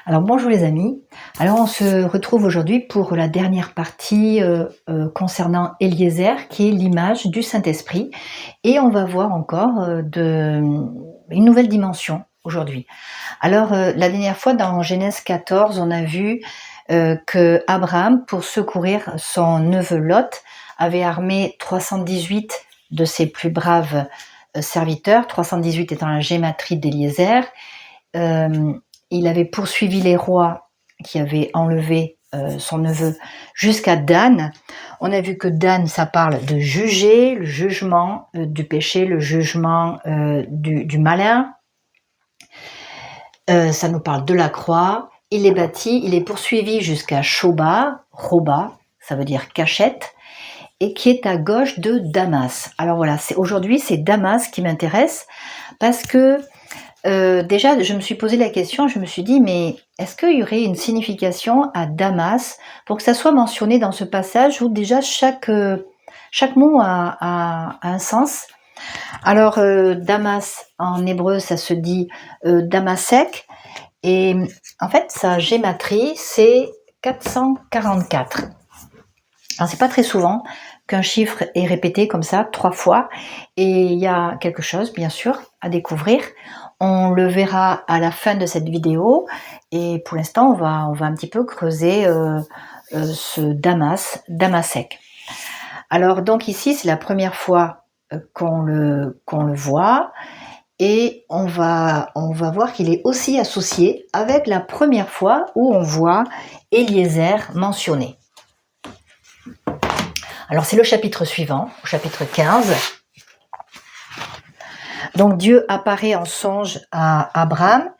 Alors bonjour les amis, alors on se retrouve aujourd'hui pour la dernière partie concernant Eliezer qui est l'image du Saint-Esprit et on va voir encore une nouvelle dimension aujourd'hui. Alors la dernière fois dans Genèse 14 on a vu que Abraham pour secourir son neveu Lot avait armé 318 de ses plus braves serviteurs, 318 étant la gématrie d'Eliezer. Il avait poursuivi les rois qui avaient enlevé son neveu jusqu'à Dan. On a vu que Dan, ça parle de juger, le jugement du péché, le jugement du malin. Ça nous parle de la croix. Il est bâti, il est poursuivi jusqu'à Shoba, Roba, ça veut dire cachette, et qui est à gauche de Damas. Alors voilà, aujourd'hui c'est Damas qui m'intéresse parce que déjà, je me suis posé la question, je me suis dit, mais est-ce qu'il y aurait une signification à Damas pour que ça soit mentionné dans ce passage où déjà chaque mot a un sens. Alors, Damas, en hébreu, ça se dit Damasek, et en fait, sa gématrie, c'est 444. Alors, c'est pas très souvent qu'un chiffre est répété comme ça 3 fois, et il y a quelque chose, bien sûr, à découvrir. On le verra à la fin de cette vidéo, et pour l'instant, on va un petit peu creuser ce Damasek. Alors, donc ici, c'est la première fois qu'on le voit, et on va voir qu'il est aussi associé avec la première fois où on voit Eliezer mentionné. Alors, c'est le chapitre suivant, chapitre 15. Donc, Dieu apparaît en songe à Abraham.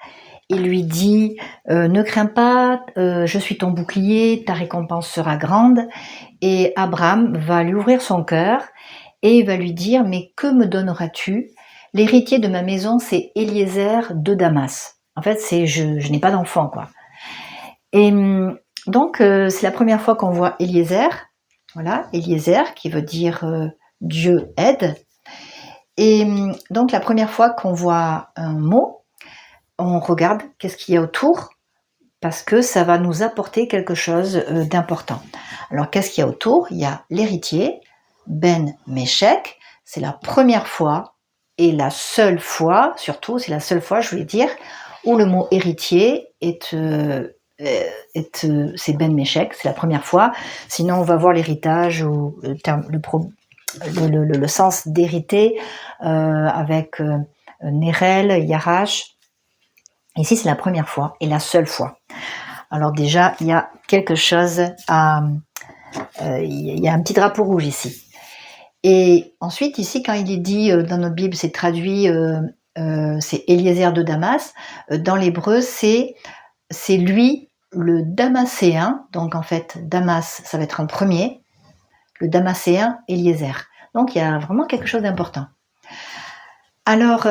Il lui dit ne crains pas, je suis ton bouclier, ta récompense sera grande. Et Abraham va lui ouvrir son cœur et il va lui dire mais que me donneras-tu? L'héritier de ma maison, c'est Eliezer de Damas. En fait, c'est je n'ai pas d'enfant, quoi. Et donc, c'est la première fois qu'on voit Eliezer. Voilà, Eliezer qui veut dire Dieu aide. Et donc, la première fois qu'on voit un mot, on regarde qu'est-ce qu'il y a autour, parce que ça va nous apporter quelque chose d'important. Alors, qu'est-ce qu'il y a autour? Il y a l'héritier, Ben Meshek, c'est la première fois, et la seule fois, surtout, c'est la seule fois, je voulais dire, où le mot héritier c'est Ben Meshek, c'est la première fois. Sinon, on va voir l'héritage ou le sens d'hériter avec Nerel, Yarash. Ici, c'est la première fois et la seule fois. Alors déjà, il y a quelque chose il y a un petit drapeau rouge ici. Et ensuite, ici, quand il est dit dans notre Bible, c'est traduit, c'est Eliezer de Damas. Dans l'hébreu, c'est lui, le Damaséen. Donc en fait, Damas, ça va être un premier. Le Damaséen, Eliezer. Donc il y a vraiment quelque chose d'important. Alors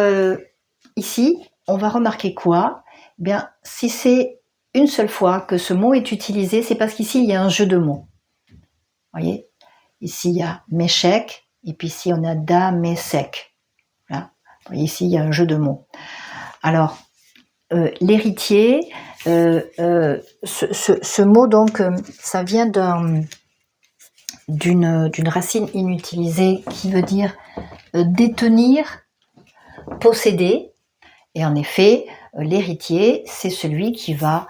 ici, on va remarquer quoi? Bien, si c'est une seule fois que ce mot est utilisé, c'est parce qu'ici, il y a un jeu de mots. Vous voyez? Ici, il y a Meshek, et puis ici, on a Damesek. Voilà. Vous voyez, ici, il y a un jeu de mots. Alors, l'héritier, ce mot, donc, ça vient d'une racine inutilisée qui veut dire détenir, posséder. Et en effet, l'héritier, c'est celui qui va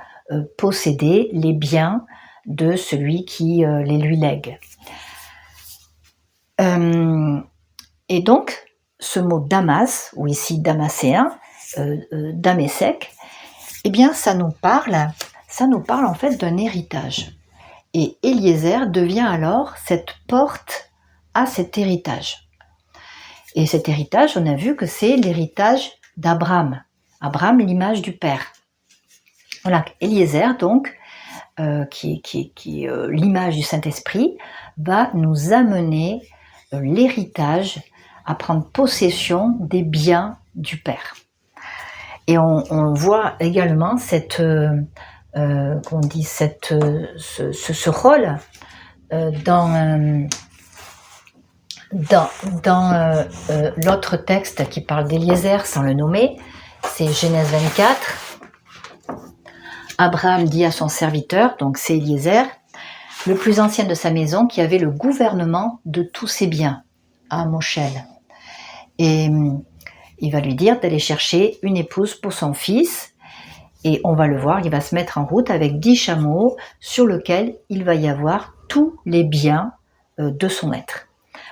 posséder les biens de celui qui les lui lègue. Et donc, ce mot Damas, ou ici Damaséen, Damesek, eh bien, ça nous parle en fait d'un héritage. Et Eliezer devient alors cette porte à cet héritage. Et cet héritage, on a vu que c'est l'héritage d'Abraham. Abraham, l'image du Père. Voilà, Eliezer, donc, qui est l'image du Saint-Esprit, va nous amener l'héritage à prendre possession des biens du Père. Et on voit également ce rôle dans l'autre texte qui parle d'Eliezer sans le nommer, c'est Genèse 24. Abraham dit à son serviteur, donc c'est Eliezer, le plus ancien de sa maison, qui avait le gouvernement de tous ses biens, à Moshel. Et il va lui dire d'aller chercher une épouse pour son fils. Et on va le voir, il va se mettre en route avec 10 chameaux sur lesquels il va y avoir tous les biens de son être.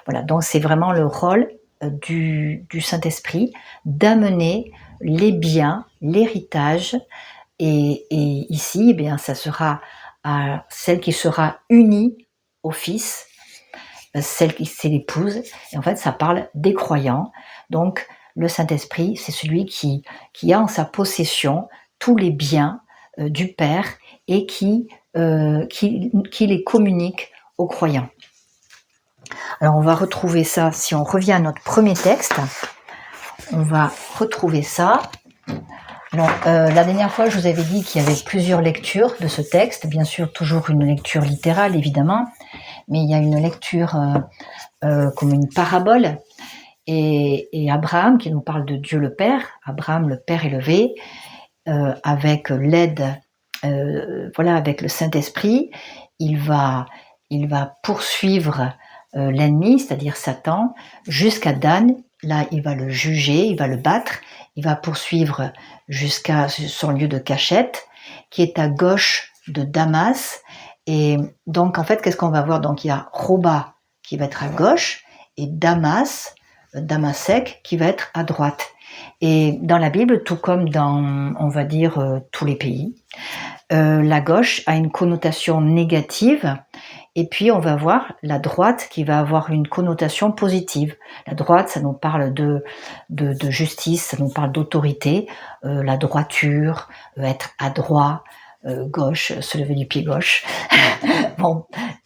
Voilà, donc c'est vraiment le rôle du Saint-Esprit d'amener les biens, l'héritage. Et ici, eh bien, ça sera à celle qui sera unie au Fils, celle qui c'est l'épouse. Et en fait, ça parle des croyants. Donc, le Saint-Esprit, c'est celui qui a en sa possession tous les biens du Père et qui les communique aux croyants. Alors, on va retrouver ça, si on revient à notre premier texte, on va retrouver ça. Alors, la dernière fois, je vous avais dit qu'il y avait plusieurs lectures de ce texte, bien sûr, toujours une lecture littérale, évidemment, mais il y a une lecture comme une parabole, et Abraham, qui nous parle de Dieu le Père, Abraham le Père élevé, avec l'aide, avec le Saint-Esprit, il va poursuivre l'ennemi, c'est-à-dire Satan, jusqu'à Dan. Là, il va le juger, il va le battre, il va poursuivre jusqu'à son lieu de cachette, qui est à gauche de Damas. Et donc, en fait, qu'est-ce qu'on va voir? Donc, il y a Roba qui va être à gauche et Damasek qui va être à droite. Et dans la Bible, tout comme dans, on va dire, tous les pays, la gauche a une connotation négative, et puis on va voir la droite qui va avoir une connotation positive. La droite, ça nous parle de justice, ça nous parle d'autorité, la droiture, être adroit, gauche, se lever du pied gauche, bon,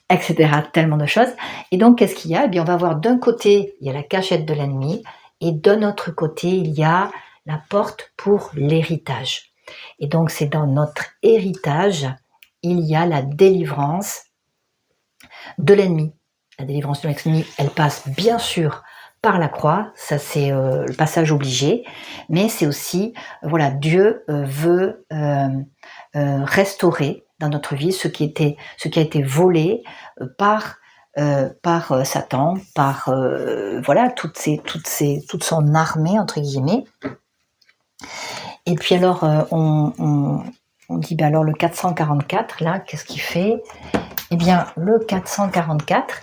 etc. Tellement de choses. Et donc, qu'est-ce qu'il y a? Eh bien, on va voir d'un côté, il y a la cachette de l'ennemi, et d'un autre côté, il y a la porte pour l'héritage. Et donc, c'est dans notre héritage, il y a la délivrance de l'ennemi. La délivrance de l'ennemi, elle passe bien sûr par la croix, ça c'est le passage obligé, mais c'est aussi, Dieu veut restaurer dans notre vie ce qui a été volé par Satan, par toute son armée entre guillemets. Et puis alors on dit alors le 444 là, qu'est-ce qu'il fait? Eh bien le 444,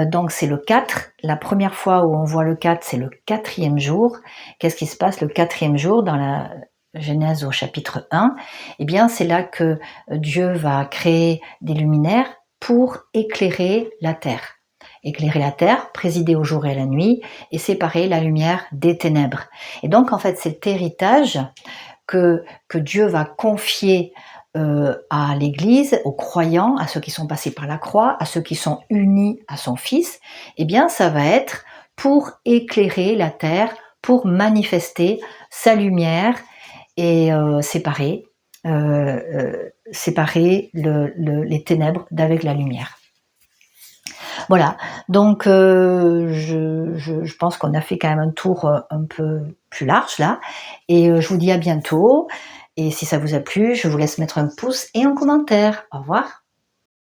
donc c'est le 4, la première fois où on voit le 4, c'est le 4e jour. Qu'est-ce qui se passe le 4e jour dans la Genèse au chapitre 1? Eh bien c'est là que Dieu va créer des luminaires pour éclairer la terre. Éclairer la terre, présider au jour et à la nuit, et séparer la lumière des ténèbres. Et donc en fait cet héritage que Dieu va confier à l'Église, aux croyants, à ceux qui sont passés par la croix, à ceux qui sont unis à son Fils, eh bien ça va être pour éclairer la terre, pour manifester sa lumière et séparer les ténèbres d'avec la lumière. Voilà, donc je pense qu'on a fait quand même un tour un peu plus large là, et je vous dis à bientôt. Et si ça vous a plu, je vous laisse mettre un pouce et un commentaire. Au revoir.